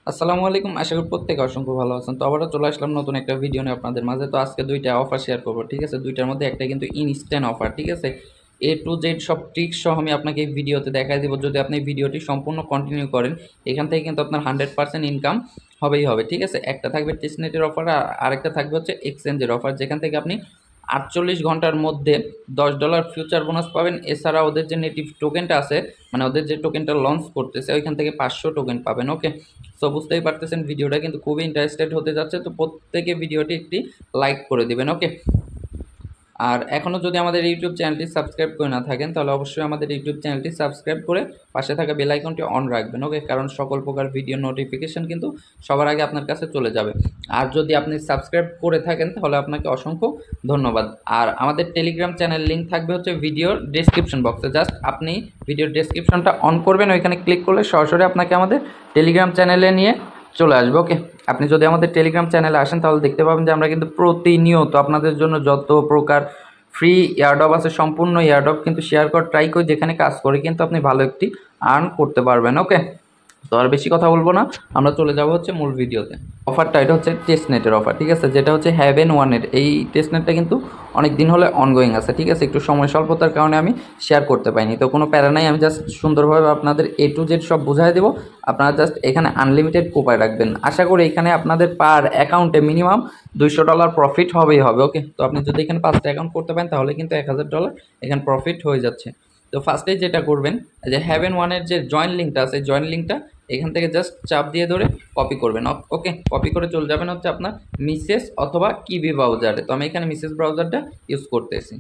আসসালামু আলাইকুম। আশা করি প্রত্যেকে অসংখ্য ভালো আছেন। তো আবারও চলে আসলাম নতুন একটা ভিডিও নিয়ে আপনাদের মাঝে। তো আজকে ২ টা অফার শেয়ার করব। ঠিক আছে? ২ টার মধ্যে একটা কিন্তু ইনস্ট্যান্ট অফার। ঠিক আছে? A to Z সব ট্রিক্স সহ আমি আপনাকে এই ভিডিওতে দেখায় দিব। যদি আপনি ভিডিওটি সম্পূর্ণ কন্টিনিউ করেন, এখান থেকে কিন্তু আপনার 100% ইনকাম হবেই হবে। ঠিক আছে? একটা থাকবে টেস্টনেটের অফার আর আরেকটা থাকবে হচ্ছে এক্সচেঞ্জের অফার। যেখান থেকে আপনি ৪৮ ঘন্টার মধ্যে $10 ফিউচার বোনাস পাবেন। এছাড়া ওদের যে নেটিভ টোকেনটা আছে, মানে ওদের যে টোকেনটা লঞ্চ করতেছে, ওইখান থেকে ৫০০ টোকেন পাবেন। ওকে? সো বুঝতেই পারতেছেন ভিডিওটা কিন্তু খুবই ইন্টারেস্টেড হতে যাচ্ছে। তো প্রত্যেকে ভিডিওটি একটি লাইক করে দিবেন। ওকে? আর এখনও যদি আমাদের ইউটিউব চ্যানেলটি সাবস্ক্রাইব করে না থাকেন, তাহলে অবশ্যই আমাদের ইউটিউব চ্যানেলটি সাবস্ক্রাইব করে পাশে থাকা বেল আইকনটি অন রাখবেন। ওকে? কারণ সকল প্রকার ভিডিও নোটিফিকেশন কিন্তু সবার আগে আপনার কাছে চলে যাবে। আর যদি আপনি সাবস্ক্রাইব করে থাকেন তাহলে আপনাকে অসংখ্য ধন্যবাদ। আর আমাদের টেলিগ্রাম চ্যানেল লিঙ্ক থাকবে হচ্ছে ভিডিওর ডেসক্রিপশন বক্সে। জাস্ট আপনি ভিডিওর ডেসক্রিপশনটা অন করবেন, ওইখানে ক্লিক করলে সরাসরি আপনাকে আমাদের টেলিগ্রাম চ্যানেলে নিয়ে চলে আসবে। ওকে? আপনি যদি আমাদের টেলিগ্রাম চ্যানেলে আসেন তাহলে দেখতে পাবেন যে আমরা কিন্তু প্রতিনিয়ত আপনাদের জন্য যত প্রকার ফ্রি এয়ারড্রপ আছে, সম্পূর্ণ এয়ারড্রপ কিন্তু শেয়ার করার ট্রাই করি, যেখানে কাজ করে কিন্তু আপনি ভালো একটি আর্ন করতে পারবেন। ওকে? তো আর বেশি কথা বলবো না, আমরা চলে যাব হচ্ছে মূল ভিডিওতে। অফারটা এটা হচ্ছে টেস্টনেটের অফার। ঠিক আছে? যেটা হচ্ছে হ্যাভেন ওয়ানের। এই টেস্টনেটটা কিন্তু অনেক দিন হলে অনগোয়িং আছে। ঠিক আছে? একটু সময় স্বল্পতার কারণে আমি শেয়ার করতে পারিনি। তো কোনো প্যারা নাই, আমি জাস্ট সুন্দরভাবে আপনাদের A to Z সব বুঝাই দেবো। আপনারা জাস্ট এখানে আনলিমিটেড কোপায় রাখবেন। আশা করি এখানে আপনাদের পার অ্যাকাউন্টে মিনিমাম $200 প্রফিট হবেই হবে। ওকে? তো আপনি যদি এখানে 5টা অ্যাকাউন্ট করতে পারেন তাহলে কিন্তু $1000 এখানে প্রফিট হয়ে যাচ্ছে। তো ফার্স্টেই যেটা করবেন, যে হ্যাভেন ওয়ানের যে জয়েন লিঙ্কটা আছে, জয়েন লিঙ্কটা এখান থেকে জাস্ট চাপ দিয়ে ধরে কপি করবেন। ওকে? কপি করে চলে যাবেন হচ্ছে আপনার মিসেস অথবা কিবি ব্রাউজারে। তো আমি এখানে মিসেস ব্রাউজারটা ইউজ করতেছি।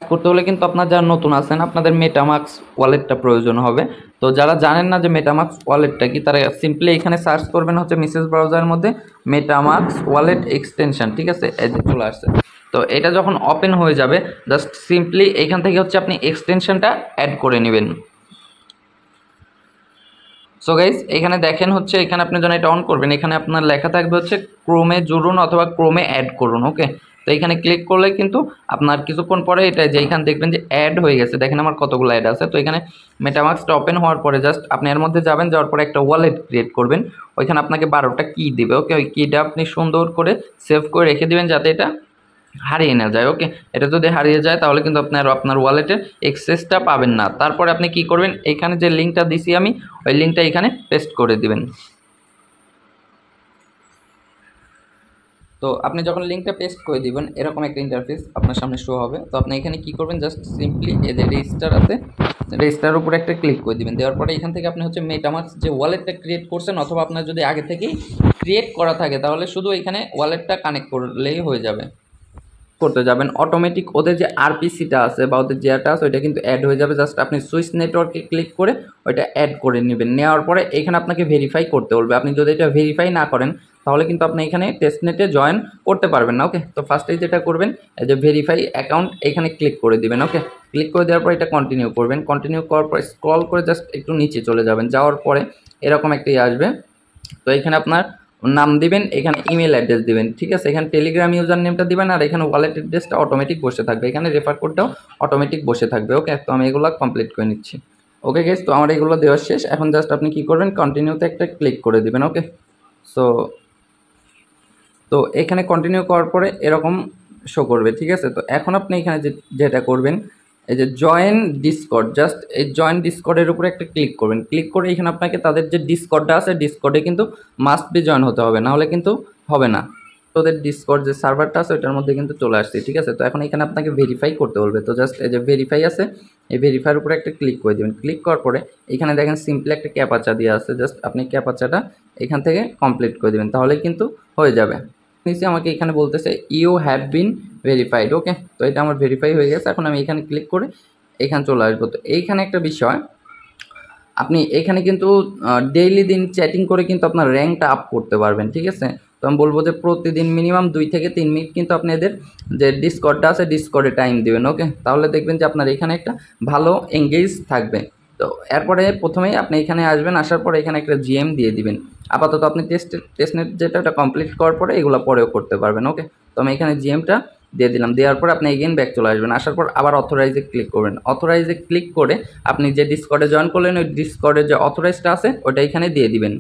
করতে হলে কিন্তু আপনার যারা নতুন আছেন, আপনাদের মেটামাক্স ওয়ালেটটা প্রয়োজন হবে। তো যারা জানেন না যে মেটামাক্স ওয়ালেটটা কি, তারা সিম্পলি এখানে সার্চ করবেন হচ্ছে মিসেস ব্রাউজারের মধ্যে মেটামাক্স ওয়ালেট এক্সটেনশন। ঠিক আছে? এই যে চলে আসছে। তো এটা যখন ওপেন হয়ে যাবে, জাস্ট সিম্পলি এখান থেকে হচ্ছে আপনি এক্সটেনশনটা অ্যাড করে নেবেন। সো গাইজ, এখানে দেখেন হচ্ছে, এখানে আপনি যখন এটা অন করবেন, এখানে আপনার লেখা থাকবে হচ্ছে ক্রোমে জুড়ুন অথবা ক্রোমে অ্যাড করুন। ওকে? তো এখানে ক্লিক করলে কিন্তু আপনার কিছুক্ষণ পরে এটা যে এখানে দেখবেন যে অ্যাড হয়ে গেছে। দেখেন আমার কতগুলো অ্যাড আছে। তো এখানে মেটামাক্সটা ওপেন হওয়ার পরে জাস্ট আপনি এর মধ্যে যাবেন, যাওয়ার পরে একটা ওয়ালেট ক্রিয়েট করবেন। ওইখানে আপনাকে 12টা কি দিবে। ওকে? ওই কিটা আপনি সুন্দর করে সেভ করে রেখে দিবেন যাতে এটা হারিয়ে না যায়। ওকে? এটা যদি হারিয়ে যায় তাহলে কিন্তু আপনার ওয়ালেটের অ্যাক্সেসটা পাবেন না। তারপরে আপনি কি করবেন, এখানে যে লিঙ্কটা দিছি আমি, ওই লিঙ্কটা এখানে পেস্ট করে দিবেন। তো আপনি যখন লিঙ্কটা পেস্ট করে দিবেন, এরকম একটা ইন্টারফেস আপনার সামনে শো হবে। তো আপনি এখানে কি করবেন, জাস্ট সিম্পলি এই যে রেজিস্টার আছে, রেজিস্টার উপরে একটা ক্লিক করে দিবেন। দেওয়ার পরে এখান থেকে আপনি হচ্ছে মেটামাক্স যে ওয়ালেটটা ক্রিয়েট করছেন, অথবা আপনার যদি আগে থেকেই ক্রিয়েট করা থাকে তাহলে শুধু এখানে ওয়ালেটটা কানেক্ট করলেই হয়ে যাবে। করতে যাবেন, অটোমেটিক ওদের যে আরপিসিটা আছে বা ওদের যেটা আছে ওইটা কিন্তু অ্যাড হয়ে যাবে। জাস্ট আপনি সুইচ নেটওয়ার্কে ক্লিক করে ওইটা অ্যাড করে নেবেন। নেওয়ার পরে এখানে আপনাকে ভেরিফাই করতে বলবে। আপনি যদি এটা ভেরিফাই না করেন তাহলে কিন্তু আপনি এখানে টেস্টনেটে জয়েন করতে পারবেন না। ওকে? তো ফার্স্টেই যেটা করবেন, এই যে ভেরিফাই অ্যাকাউন্ট, এখানে ক্লিক করে দিবেন। ওকে? ক্লিক করে দেওয়ার পর এটা কন্টিনিউ করবেন। কন্টিনিউ করার পর স্ক্রল করে জাস্ট একটু নিচে চলে যাবেন। যাওয়ার পরে এরকম একটা আসবে। তো এখানে আপনার নাম দিবেন, এখানে ইমেল অ্যাড্রেস দিবেন। ঠিক আছে? এখানে টেলিগ্রাম ইউজার নেমটা দিবেন, আর এখানে ওয়ালেট অ্যাড্রেসটা অটোমেটিক বসে থাকবে। এখানে রেফার কোডটাও অটোমেটিক বসে থাকবে। ওকে? তো আমি এগুলো কমপ্লিট করে নিচ্ছি। ওকে গেস, তো আমার এগুলো দেওয়া শেষ। এখন জাস্ট আপনি কি করবেন, কন্টিনিউতে একটা ক্লিক করে দিবেন। ওকে? সো তো এখানে কন্টিনিউ করার পরে এরকম শো করবে। ঠিক আছে? তো এখন আপনি এখানে যেটা করবেন, এই যে জয়েন ডিসকর্ড, জাস্ট এই জয়েন ডিসকর্ডের উপরে একটা ক্লিক করবেন। ক্লিক করে এখানে আপনাকে তাদের যে ডিসকর্ডটা আছে, ডিসকর্ডে কিন্তু মাস্ট বি জয়েন হতে হবে, না হলে কিন্তু হবে না। তো ওদের ডিসকর্ড যে সার্ভারটা আছে ওইটার মধ্যে কিন্তু চলে আসছে। ঠিক আছে? তো এখন এখানে আপনাকে ভেরিফাই করতে বলবে। তো জাস্ট এই যে ভেরিফাই আছে, এই ভেরিফাইয়ের উপরে একটা ক্লিক করে দেবেন। ক্লিক করার পরে এখানে দেখেন সিম্পলি একটা ক্যাপাচা দিয়ে আছে, জাস্ট আপনি ক্যাপাচাটা এখান থেকে কমপ্লিট করে দেবেন, তাহলে কিন্তু হয়ে যাবে। নিচে আমাকে এখানে বলতেছে ইউ হ্যাভ বিন ভেরিফাইড। ওকে? তো এটা আমার ভেরিফাই হয়ে গেছে। এখন আমি এখানে ক্লিক করে এখানে চলে আসবো। তো এইখানে একটা বিষয়, আপনি এখানে কিন্তু ডেইলি দিন চ্যাটিং করে কিন্তু আপনার র্যাঙ্কটা আপ করতে পারবেন। ঠিক আছে? তো আমি বলবো যে প্রতিদিন মিনিমাম 2 থেকে 3 মিনিট কিন্তু আপনি এদের যে ডিসকর্ডটা আছে ডিসকর্ডে টাইম দিবেন। ওকে? তাহলে দেখবেন যে আপনার এখানে একটা ভালো এঙ্গেজ থাকবে। তো এরপরে প্রথমেই আপনি এখানে আসবেন, আসার পরে এখানে একটা জিএম দিয়ে দিবেন। আপাতত আপনি টেস্টনেট যেটা ওটা কমপ্লিট করার পরে এগুলো পরেও করতে পারবেন। ওকে? তো আমি এখানে জিএমটা দিয়ে দিলাম। দেওয়ার পর আপনি এগেইন ব্যাক চলে আসবেন। আসার পর আবার অথরাইজে ক্লিক করবেন। অথরাইজে ক্লিক করে আপনি যে ডিসকর্ডে জয়েন করলেন ওই ডিসকর্ডের যে অথরাইজটা আছে ওটা এখানে দিয়ে দিবেন।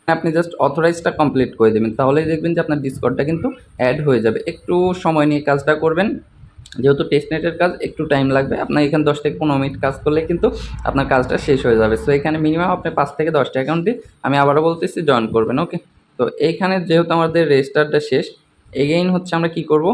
আপনি জাস্ট অথরাইজটা কমপ্লিট করে দেবেন, তাহলেই দেখবেন যে আপনার ডিসকর্ডটা কিন্তু অ্যাড হয়ে যাবে। একটু সময় নিয়ে কাজটা করবেন, যেহেতু টেস্টনেটের কাজ একটু টাইম লাগবে। আপনার এখানে 10 থেকে 15 মিনিট কাজ করলে কিন্তু আপনার কাজটা শেষ হয়ে যাবে। সো এখানে মিনিমাম আপনি 5 থেকে 10টা অ্যাকাউন্ট দিয়ে, আমি আবারও বলতেছি, জয়েন করবেন। ওকে, তো এইখানে যেহেতু আমাদের রেজিস্টারটা শেষ, এগেইন হচ্ছে আমরা কি করব,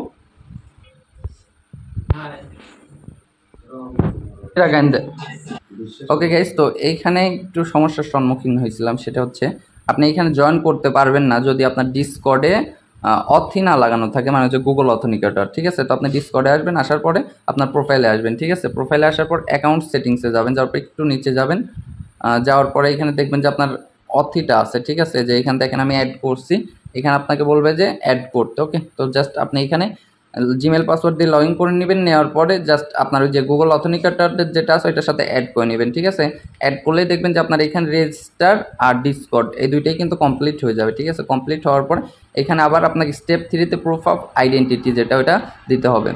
ওকে গাইস, তো এইখানে একটু সমস্যার সম্মুখীন হয়েছিলাম। সেটা হচ্ছে আপনি এখানে জয়েন করতে পারবেন না যদি আপনার ডিসকর্ডে অথি না লাগানো থাকে, মানে হচ্ছে গুগল অথেন্টিকেটর। ঠিক আছে, তো আপনি ডিসকর্ডে আসবেন, আসার পরে আপনার প্রোফাইলে আসবেন। ঠিক আছে, প্রোফাইলে আসার পর অ্যাকাউন্ট সেটিংসে যাবেন, যাওয়ার পর একটু নিচে যাবেন, যাওয়ার পরে এখানে দেখবেন যে আপনার অথিটা আছে। ঠিক আছে, যে এখানে দেখেন আমি অ্যাড করছি, এখানে আপনাকে বলবে যে অ্যাড করতে। ওকে, তো জাস্ট আপনি এখানে জিমেল পাসওয়ার্ড দিয়ে লগ ইন করে নেবেন, নেওয়ার পরে জাস্ট আপনার ওই যে গুগল অথেন্টিকেটর যেটা আছে ওইটার সাথে অ্যাড করে নেবেন। ঠিক আছে, অ্যাড করলেই দেখবেন যে আপনার এখানে রেজিস্টার আর ডিসকর্ড এই দুইটাই কিন্তু কমপ্লিট হয়ে যাবে। ঠিক আছে, কমপ্লিট হওয়ার পর এখানে আবার আপনাকে স্টেপ 3-তে প্রুফ অফ আইডেন্টিটি যেটা ওটা দিতে হবে।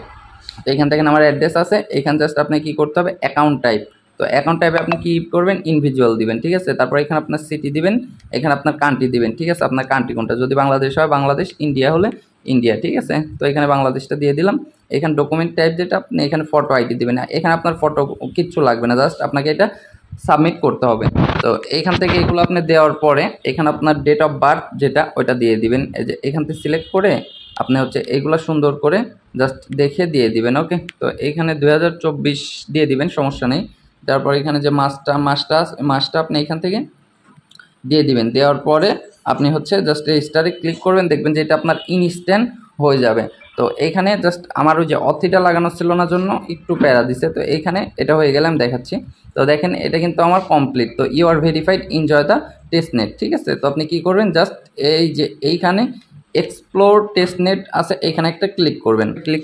তো এখান থেকে আমার অ্যাড্রেস আছে, এখানে জাস্ট আপনি কী করতে হবে, অ্যাকাউন্ট টাইপ। তো অ্যাকাউন্ট টাইপে আপনি কী করবেন, ইন্ডিভিজুয়াল দিবেন। ঠিক আছে, তারপর এখানে আপনার সিটি দিবেন, এখানে আপনার কান্ট্রি দিবেন। ঠিক আছে, আপনার কান্ট্রি কোনটা, যদি বাংলাদেশ হয় বাংলাদেশ, ইন্ডিয়া হলে ইন্ডিয়া। ঠিক আছে, তো এখানে বাংলাদেশটা দিয়ে দিলাম। এখানে ডকুমেন্ট টাইপ যেটা, আপনি এখানে ফটো আইডি দিবেন। এখানে আপনার ফটো কিচ্ছু লাগবে না, জাস্ট আপনাকে এটা সাবমিট করতে হবে। তো এইখান থেকে এগুলো আপনি দেওয়ার পরে এখানে আপনার ডেট অফ বার্থ যেটা ওইটা দিয়ে দিবেন। এই যে এখান থেকে সিলেক্ট করে আপনি হচ্ছে এগুলো সুন্দর করে জাস্ট দেখে দিয়ে দিবেন। ওকে, তো এইখানে 2024 দিয়ে দিবেন, সমস্যা নেই। তারপর এখানে যে মাসটা আপনি এখান থেকে দিয়ে দিবেন। দেওয়ার পরে আপনি হচ্ছে জাস্ট এই স্টারে ক্লিক করবেন, দেখবেন যে এটা আপনার ইনস্ট্যান্ট হয়ে যাবে। তো এইখানে জাস্ট আমার ওই যে অথিটা লাগানো ছিল না জন্য একটু প্যারা দিছে, তো এইখানে এটা হয়ে গেলে আমি দেখাচ্ছি। তো দেখেন এটা কিন্তু আমার কমপ্লিট। তো you are verified, enjoy the testnet. ঠিক আছে, তো আপনি কী করবেন, জাস্ট এই যে এইখানে এক্সপ্লোর টেস্টনেট আছে, এখানে একটা ক্লিক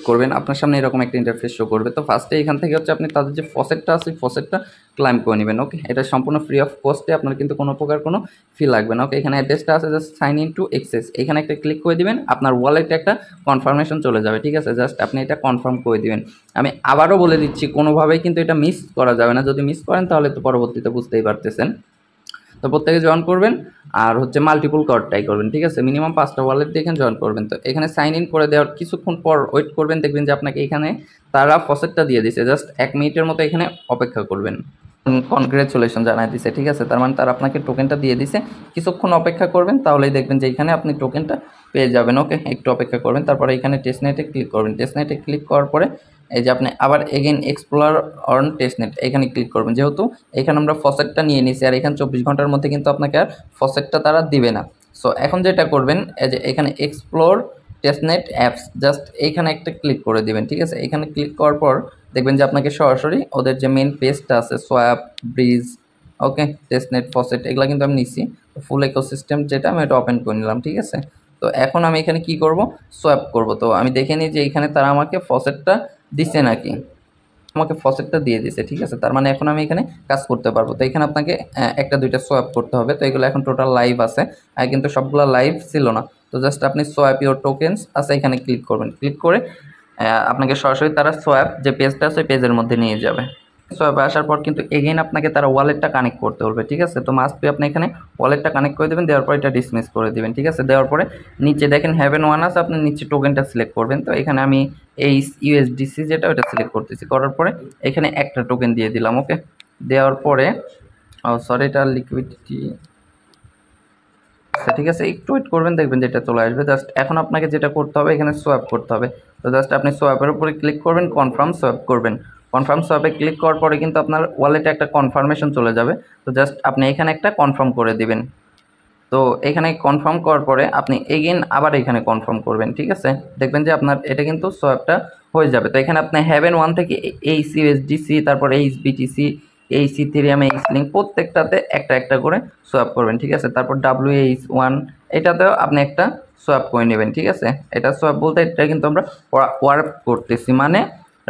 করবেন, আপনার সামনে এরকম একটা ইন্টারফেস শো করবে। তো ফার্স্টে এখান থেকে হচ্ছে আপনি তাদের যে ফসেটটা আছে ফসেটটা ক্লাইম করে নেবেন। ওকে, এটা সম্পূর্ণ ফ্রি অফ কস্টে, আপনার কিন্তু কোনো প্রকার কোনো ফি লাগবে না। ওকে, এখানে অ্যাড্রেসটা আছে, just sign in to access, এখানে একটা ক্লিক করে দিবেন, আপনার ওয়ালেটে একটা কনফার্মেশন চলে যাবে। ঠিক আছে, জাস্ট আপনি এটা কনফার্ম করে দিবেন। আমি আবারও বলে দিচ্ছি, কোনোভাবেই কিন্তু এটা মিস করা যাবে না, যদি মিস করেন তাহলে তো পরবর্তীতে বুঝতেই পারতেছেন। তো প্রত্যেকে জয়েন করবেন, আর হচ্ছে মাল্টিপল কার্ড ট্রাই করবেন। ঠিক আছে, মিনিমাম 5টা ওয়ালেট দিয়ে এখানে জয়েন করবেন। তো এখানে সাইন ইন করে দেওয়ার কিছুক্ষণ পর ওয়েট করবেন, দেখবেন যে আপনাকে এখানে তারা ফসেটটা দিয়ে দিছে। জাস্ট 1 মিনিটের মতো এখানে অপেক্ষা করবেন। কনগ্রেচুলেশন জানাই দিছে। ঠিক আছে, তার মানে তারা আপনাকে টোকেনটা দিয়ে দিছে, কিছুক্ষণ অপেক্ষা করবেন, তাহলেই দেখবেন যে এখানে আপনি টোকেনটা পেয়ে যাবেন। ওকে, একটু অপেক্ষা করবেন, তারপরে এখানে টেস্টনেটে ক্লিক করবেন। টেস্টনেটে ক্লিক করার পরে এই যে আপনি আবার এগেইন এক্সপ্লোর অন টেস্টনেট এখানে ক্লিক করবেন। যেহেতু এখানে আমরা ফসেটটা নিয়ে নিছি, আর এখানে 24 ঘন্টার মধ্যে কিন্তু আপনাকে আর ফসেটটা তারা দিবে না। সো এখন যেটা করবেন, এই যে এখানে এক্সপ্লোর টেস্টনেট অ্যাপস, জাস্ট এইখানে একটা ক্লিক করে দিবেন। ঠিক আছে, এখানে ক্লিক করার পর দেখবেন যে আপনাকে সরাসরি ওদের যে মেন পেজটা আছে, সোয়াপ, ব্রিজ, ওকে, টেস্টনেট, ফসেট, এগুলো কিন্তু আমি নিচ্ছি। ফুল ইকোসিস্টেম যেটা আমি এটা ওপেন করে নিলাম। ঠিক আছে, তো এখন আমি এখানে কি করব, সোয়াপ করব। তো আমি দেখে নিই যে এখানে তারা আমাকে ফসেটটা দিছে নাকি, আমাকে ফসেটটা দিয়ে দিছে। ঠিক আছে, তার মানে এখন আমি এখানে কাজ করতে পারবো। তো এখানে আপনাকে একটা দুইটা সোয়াপ করতে হবে। তো এগুলো এখন টোটাল লাইভ আছে, কিন্তু সবগুলো লাইভ ছিল না। তো জাস্ট আপনি সোয়াপ ইউর টোকেন্স আছে এখানে ক্লিক করবেন। ক্লিক করে আপনাকে সরাসরি তারা সোয়াপ যে পেজটা আছে ওই পেজের মধ্যে নিয়ে যাবে। সোয়াপে আসার পর কিন্তু এগেইন আপনাকে তারা ওয়ালেটটা কানেক্ট করতে বলবে। ঠিক আছে, তো মাস্ট বি আপনি এখানে ওয়ালেটটা কানেক্ট করে দেবেন, দেওয়ার পর এটা ডিসমিস করে দেবেন। ঠিক আছে, দেওয়ার পরে নিচে দেখেন হ্যাভেন ওয়ান আছে, আপনি নিচে টোকেনটা সিলেক্ট করবেন। তো এখানে আমি এই ইউএসডিসি যেটা ওটা সিলেক্ট করতেছি, করার পরে এখানে একটা টোকেন দিয়ে দিলাম। ওকে, দেওয়ার পরে সরি এটা লিকুইডিটি, আচ্ছা ঠিক আছে, একটু ওয়েট করবেন, দেখবেন যে এটা চলে আসবে। জাস্ট এখন আপনাকে যেটা করতে হবে, এখানে সোয়াপ করতে হবে। তো জাস্ট আপনি সোয়াপের উপরে ক্লিক করবেন, কনফার্ম সোয়াপ করবেন। কনফার্ম সোয়াপে ক্লিক করার পরে কিন্তু আপনার ওয়ালেটে একটা কনফার্মেশন চলে যাবে। তো জাস্ট আপনি এখানে একটা কনফার্ম করে দিবেন। তো এখানে কনফার্ম করার পরে আপনি এগেইন আবার এখানে কনফার্ম করবেন। ঠিক আছে, দেখবেন যে আপনার এটা কিন্তু সোয়াপটা হয়ে যাবে। তো এখানে আপনি হ্যাভেন ওয়ান থেকে এইচ ইউএসডিসি, তারপর H BTC, H Ethereum, H link, প্রত্যেকটাতে একটা একটা করে সোয়াপ করবেন। ঠিক আছে, তারপর WH1 এটাতেও আপনি একটা সোয়াপ করে নেবেন। ঠিক আছে, এটা সোয়াপ বলতে এটা কিন্তু আমরা ওয়ার্প করতেছি, মানে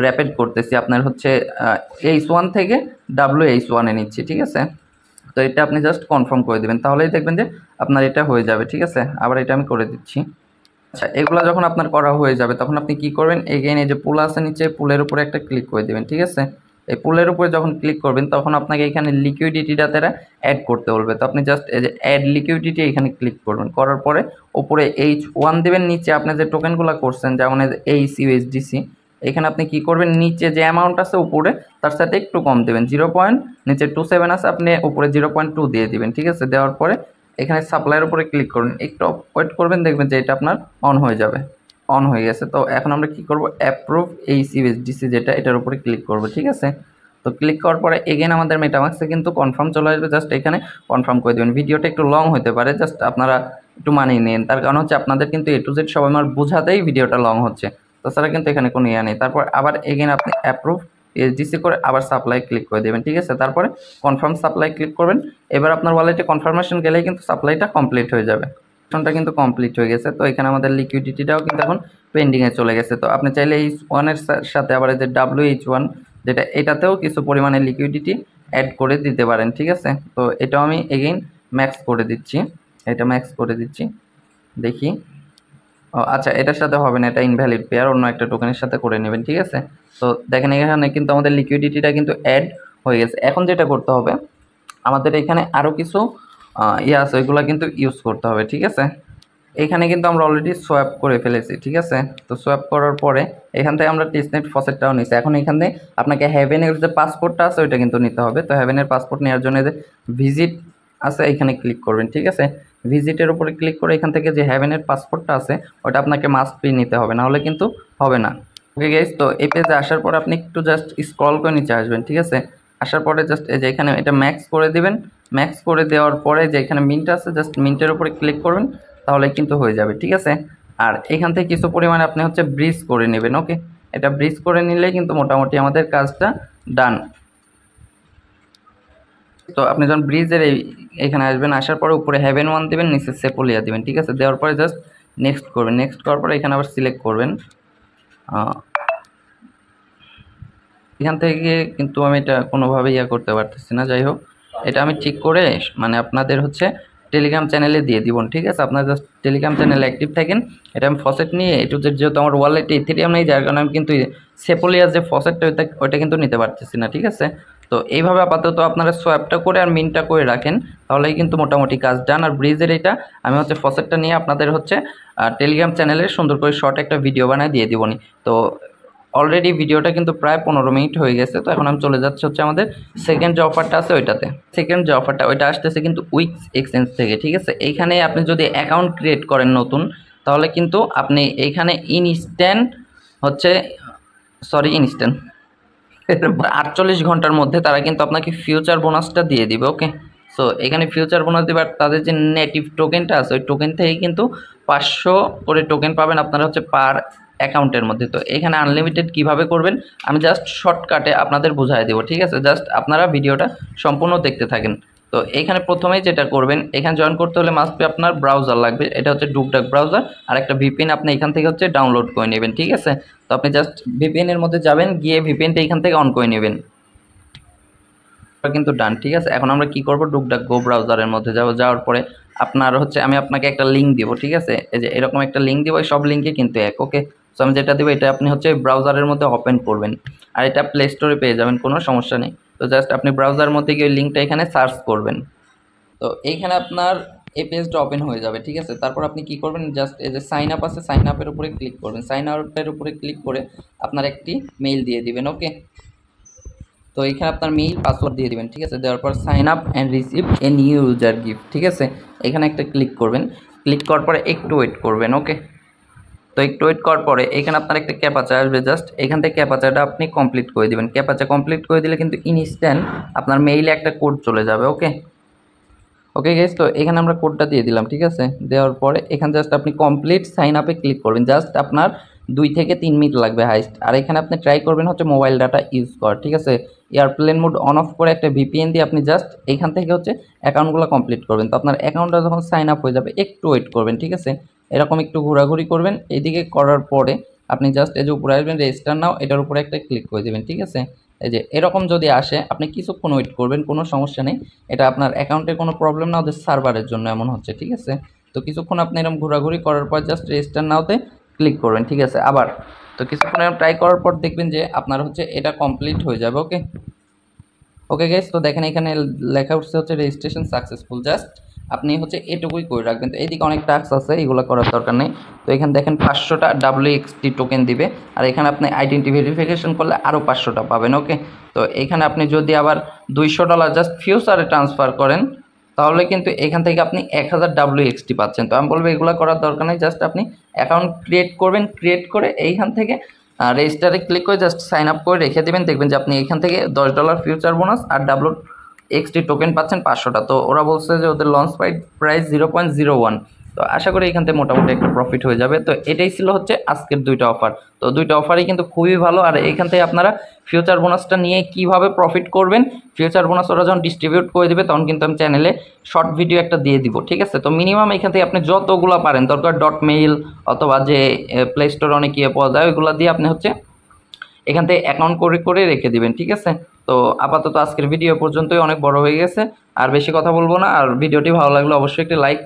র্যাপিড করতেছি, আপনার হচ্ছে H1 থেকে WH1-এ নিচ্ছি। ঠিক আছে, তো এটা আপনি জাস্ট কনফার্ম করে দেবেন, তাহলেই দেখবেন যে আপনার এটা হয়ে যাবে। ঠিক আছে, আবার এটা আমি করে দিচ্ছি। আচ্ছা, এগুলো যখন আপনার করা হয়ে যাবে তখন আপনি কি করবেন, এগেইন এই যে পুল আছে নিচে, পুলের উপরে একটা ক্লিক করে দেবেন। ঠিক আছে, এই পুলের উপরে যখন ক্লিক করবেন তখন আপনাকে এখানে লিকুইডিটিটা তারা অ্যাড করতে বলবে। তো আপনি জাস্ট এই যে অ্যাড লিকুইডিটি এখানে ক্লিক করবেন, করার পরে উপরে H1 দেবেন, নিচে আপনি যে টোকেনগুলো করছেন যেমন এইচ ইউএসডিসি, এখানে আপনি কি করবেন, নিচে যে অ্যামাউন্ট আছে উপরে তার সাথে একটু কম দেবেন, 0.27 আছে, আপনি উপরে 0.2 দিয়ে দিবেন। ঠিক আছে, দেওয়ার পরে এখানে সাপ্লাইয়ের উপরে ক্লিক করবেন, একটু ওয়েট করবেন, দেখবেন যে এটা আপনার অন হয়ে যাবে। অন হয়ে গেছে। তো এখন আমরা কি করব, অ্যাপ্রুভ এইচ ইউএসডিসি যেটা, এটার উপরে ক্লিক করব। ঠিক আছে, তো ক্লিক করার পরে এগেন আমাদের মেটামাক্সে কিন্তু কনফার্ম চলে আসবে, জাস্ট এখানে কনফার্ম করে দেবেন। ভিডিওটা একটু লং হতে পারে, জাস্ট আপনারা একটু মানিয়ে নিন, তার কারণ হচ্ছে আপনাদের কিন্তু A to Z সব আমার বোঝাতেই ভিডিওটা লং হচ্ছে, তাছাড়া কিন্তু এখানে কোনো ইয়ে নেই। তারপর আবার এগেন আপনি অ্যাপ্রুভ এসডিসি করে আবার সাপ্লাই ক্লিক করে দেবেন। ঠিক আছে, তারপরে কনফার্ম সাপ্লাই ক্লিক করবেন। এবার আপনার ওয়ালেটে কনফার্মেশন গেলেই কিন্তু সাপ্লাইটা কমপ্লিট হয়ে যাবে। ট্রানজাকশনটা কিন্তু কমপ্লিট হয়ে গেছে। তো এখানে আমাদের লিকুইডিটিটাও কিন্তু এখন পেন্ডিংয়ে চলে গেছে। তো আপনি চাইলে H1 এর সাথে আবার এই যে WH1 যেটা, এটাতেও কিছু পরিমাণে লিকুইডিটি অ্যাড করে দিতে পারেন। ঠিক আছে, তো এটাও আমি এগেইন ম্যাক্স করে দিচ্ছি, এটা ম্যাক্স করে দিচ্ছি, দেখি। ও আচ্ছা, এটার সাথে হবে না, এটা ইনভ্যালিড পেয়ার, অন্য একটা টোকেনের সাথে করে নেবেন। ঠিক আছে, তো দেখেন এখানে কিন্তু আমাদের লিকুইডিটিটা কিন্তু অ্যাড হয়ে গেছে। এখন যেটা করতে হবে, আমাদের এখানে আরও কিছু আছে, ওইগুলো কিন্তু ইউজ করতে হবে। ঠিক আছে, এখানে কিন্তু আমরা অলরেডি সোয়াপ করে ফেলেছি। ঠিক আছে, তো সোয়াপ করার পরে এখান থেকে আমরা টেস্টনেট ফসেটটাও নিচ্ছি। এখন এখানে আপনাকে হ্যাভেনের যে পাসপোর্টটা আছে ওইটা কিন্তু নিতে হবে। তো হ্যাভেনের পাসপোর্ট নেওয়ার জন্য যে ভিজিট আছে এখানে ক্লিক করবেন। ঠিক আছে, ভিজিটের উপরে ক্লিক করে এখান থেকে যে হ্যাভেনের পাসপোর্টটা আছে ওটা আপনাকে মাস্ট বি নিতে হবে, না হলে কিন্তু হবে না। ওকে গাইস, তো এই পেজে আসার পর আপনি একটু জাস্ট স্ক্রল করে নিচে আসবেন। ঠিক আছে, আসার পরে জাস্ট এই যে এখানে এটা ম্যাক্স করে দিবেন। ম্যাক্স করে দেওয়ার পরে যে এখানে মিন্ট আছে, জাস্ট মিন্টের উপরে ক্লিক করবেন, তাহলে কিন্তু হয়ে যাবে। ঠিক আছে, আর এখান থেকে কিছু পরিমাণে আপনি হচ্ছে ব্রিজ করে নেবেন। ওকে, এটা ব্রিজ করে নিলে কিন্তু মোটামুটি আমাদের কাজটা ডান। তো আপনি যখন ব্রিজের এখানে আসবেন, আসার পরে উপরে হ্যাভেন 1 দেবেন, নিচে সেপোলিয়া দেবেন। ঠিক আছে, দেওয়ার পরে জাস্ট নেক্সট করবেন। নেক্সট করার পরে এখানে আবার সিলেক্ট করবেন। এখান থেকে কিন্তু আমি এটা কোনোভাবে ইয়া করতে পারতেছি না, যাই হোক এটা আমি ঠিক করে মানে আপনাদের হচ্ছে টেলিগ্রাম চ্যানেলে দিয়ে দিব। ঠিক আছে, আপনারা জাস্ট টেলিগ্রাম চ্যানেলে অ্যাক্টিভ থাকেন। এটা আমি ফসেট নিয়ে একটু যেহেতু আমার ওয়ালেটে ইথেরিয়াম নেই, যার কারণে আমি কিন্তু সেপোলিয়ার যে ফসেটটা ওইটা কিন্তু নিতে পারতেছি না। ঠিক আছে, তো এইভাবে আপাতত আপনারা সোয়াপটা করে আর মিনটা করে রাখেন, তাহলেই কিন্তু মোটামুটি কাজ ডান। আর ব্রিজের এটা আমি হচ্ছে ফসেটটা নিয়ে আপনাদের হচ্ছে টেলিগ্রাম চ্যানেলে সুন্দর করে শর্ট একটা ভিডিও বানায় দিয়ে দিবনি। তো অলরেডি ভিডিওটা কিন্তু প্রায় 15 মিনিট হয়ে গেছে। তো এখন আমি চলে যাচ্ছি হচ্ছে আমাদের সেকেন্ড যে অফারটা আছে ওইটাতে। সেকেন্ড যে অফারটা ওইটা আসতেছে কিন্তু উইক্স এক্সচেঞ্জ থেকে। ঠিক আছে, এইখানে আপনি যদি অ্যাকাউন্ট ক্রিয়েট করেন নতুন, তাহলে কিন্তু আপনি এইখানে ইনস্ট্যান্ট 48 ঘন্টার মধ্যে তারা কিন্তু আপনাকে ফিউচার বোনাসটা দিয়ে দিবে। ওকে, সো এখানে ফিউচার বোনাস দেবে, আর তাদের যে নেটিভ টোকেনটা আছে ওই টোকেন থেকে কিন্তু 500 করে টোকেন পাবেন আপনারা হচ্ছে পার অ্যাকাউন্টের মধ্যে। তো এখানে আনলিমিটেড কিভাবে করবেন আমি জাস্ট শর্টকাটে আপনাদের বুঝাই দেবো। ঠিক আছে, জাস্ট আপনারা ভিডিওটা সম্পূর্ণ দেখতে থাকেন। তো এখানে প্রথমেই যেটা করবেন, এখানে জয়েন করতে হলে মাস্ট বি আপনার ব্রাউজার লাগবে, এটা হচ্ছে ডুকডাক ব্রাউজার, আর একটা ভিপিএন আপনি এখান থেকে হচ্ছে ডাউনলোড করে নেবেন। ঠিক আছে, তো আপনি জাস্ট ভিপিএনের মধ্যে যাবেন, গিয়ে ভিপিএনটা এখান থেকে অন করে নেবেন, কিন্তু ডান। ঠিক আছে, এখন আমরা কি করব, ডুকডাক গো ব্রাউজারের মধ্যে যাওয়ার পরে আপনার হচ্ছে আমি আপনাকে একটা লিঙ্ক দিব। ঠিক আছে, এই যে এরকম একটা লিঙ্ক দিব, সব লিঙ্কে কিন্তু এক। ওকে, সো আমি যেটা দেবো এটা আপনি হচ্ছে ব্রাউজারের মধ্যে ওপেন করবেন, আর এটা প্লে স্টোরে পেয়ে যাবেন, কোনো সমস্যা নেই। তো জাস্ট আপনি ব্রাউজারের মধ্যে গিয়ে লিঙ্কটা এখানে সার্চ করবেন। তো এইখানে আপনার এই পেজটা ওপেন হয়ে যাবে। ঠিক আছে, তারপর আপনি কি করবেন, জাস্ট এই যে সাইন আপ আছে, সাইন আপের উপরে ক্লিক করবেন। সাইন আপের উপরে ক্লিক করে আপনার একটি মেইল দিয়ে দিবেন। ওকে, তো এখানে আপনার মেইল পাসওয়ার্ড দিয়ে দিবেন। ঠিক আছে, দেওয়ার পর sign up and receive a new user gift. ঠিক আছে, এখানে একটা ক্লিক করবেন। ক্লিক করার পরে একটু ওয়েট করবেন। ওকে, তো একটু ওয়েট করার পরে এখানে আপনার একটা ক্যাপাচা আসবে, জাস্ট এখান থেকে ক্যাপাচাটা আপনি কমপ্লিট করে দিবেন। ক্যাপাচা কমপ্লিট করে দিলে কিন্তু ইনস্ট্যান্ট আপনার মেইলে একটা কোড চলে যাবে। ওকে ওকে গাইস, তো এখানে আমরা কোডটা দিয়ে দিলাম। ঠিক আছে, দেওয়ার পরে এখানে জাস্ট আপনি কমপ্লিট সাইন আপে ক্লিক করবেন। জাস্ট আপনার 2 থেকে 3 মিনিট লাগবে হাইস্ট। আর এখানে আপনি ট্রাই করবেন হচ্ছে মোবাইল ডাটা ইউজ কর। ঠিক আছে, এয়ারপ্লেন মোড অন অফ করে একটা ভিপিএন দিয়ে আপনি জাস্ট এখান থেকে হচ্ছে অ্যাকাউন্টগুলো কমপ্লিট করবেন। তো আপনার অ্যাকাউন্টটা যখন সাইন আপ হয়ে যাবে একটু ওয়েট করবেন। ঠিক আছে, এরকম একটু ঘোরাঘুরি করবেন। এইদিকে করার পরে আপনি জাস্ট এই যে উপরে আসবেন রেজিস্টার নাও, এটার উপরে একটা ক্লিক করে দেবেন। ঠিক আছে, এই যে এরকম যদি আসে আপনি কিছুক্ষণ ওয়েট করবেন, কোনো সমস্যা নেই। এটা আপনার অ্যাকাউন্টে কোনো প্রবলেম না, ওদের সার্ভারের জন্য এমন হচ্ছে। ঠিক আছে, তো কিছুক্ষণ আপনি এরকম ঘোরাঘুরি করার পর জাস্ট রেজিস্টার নাওতে ক্লিক করবেন, ঠিক আছে। আবার তো কিছুক্ষণ ট্রাই করার পর দেখবেন যে আপনার হচ্ছে এটা কমপ্লিট হয়ে যাবে। ওকে ওকে গাইস, তো দেখেন এখানে লেখা উঠছে হচ্ছে রেজিস্ট্রেশন সাকসেসফুল। জাস্ট আপনি হচ্ছে এটুকুই করে রাখবেন। তো এইদিকে অনেক টাস্ক আছে, এগুলো করার দরকার নেই। তো এখানে দেখেন 500টা WXT টোকেন দিবে, আর এখানে আপনি আইডেন্টি ভেরিফিকেশন করলে আরও 500টা পাবেন। ওকে, তো এখানে আপনি যদি আবার $200 জাস্ট ফিউচারে ট্রান্সফার করেন, তাহলে কিন্তু এখান থেকে আপনি 1000 WXT পাচ্ছেন। তো আমি বলবো এগুলো করার দরকার নেই, জাস্ট আপনি অ্যাকাউন্ট ক্রিয়েট করবেন, ক্রিয়েট করে এইখান থেকে রেজিস্টারে ক্লিক করে জাস্ট সাইন আপ করে রেখে দেবেন। দেখবেন যে আপনি এখান থেকে $10 ফিউচার বোনাস আর WXT টোকেন পাচ্ছেন 500টা। তো ওরা বলছে যে ওদের লঞ্চ প্রাইস 0.01। তো আশা করি এখান থেকে মোটামুটি একটা প্রফিট হয়ে যাবে। তো এটাই ছিল হচ্ছে আজকের দুইটা অফার। তো দুইটা অফারই কিন্তু খুবই ভালো। আর এখান থেকে আপনারা ফিউচার বোনাসটা নিয়ে কিভাবে প্রফিট করবেন, ফিউচার বোনাস ওরা যখন ডিস্ট্রিবিউট করে দেবে তখন কিন্তু আমি চ্যানেলে শর্ট ভিডিও একটা দিয়ে দিব, ঠিক আছে। তো মিনিমাম এখান থেকে আপনি যতগুলো পারেন, দরকার .mail অথবা যে প্লে স্টোর অনেক ইয়ে পাওয়া যায়, ওইগুলো দিয়ে আপনি হচ্ছে এখান থেকে অ্যাকাউন্ট করে করে রেখে দিবেন, ঠিক আছে। তো আপাতত আজকের ভিডিও পর্যন্তই, অনেক বড় হয়ে গেছে, আর বেশি কথা বলবো না। আর ভিডিওটি ভালো লাগলে অবশ্যই একটি লাইক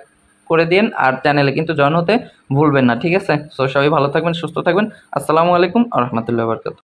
করে দিন, আর চ্যানেলে কিন্তু জয়েন হতে ভুলবেন না, ঠিক আছে। সো সবাই ভালো থাকবেন, সুস্থ থাকবেন। আসসালামু আলাইকুম ওয়া রাহমাতুল্লাহি ওয়া বারাকাতুহু।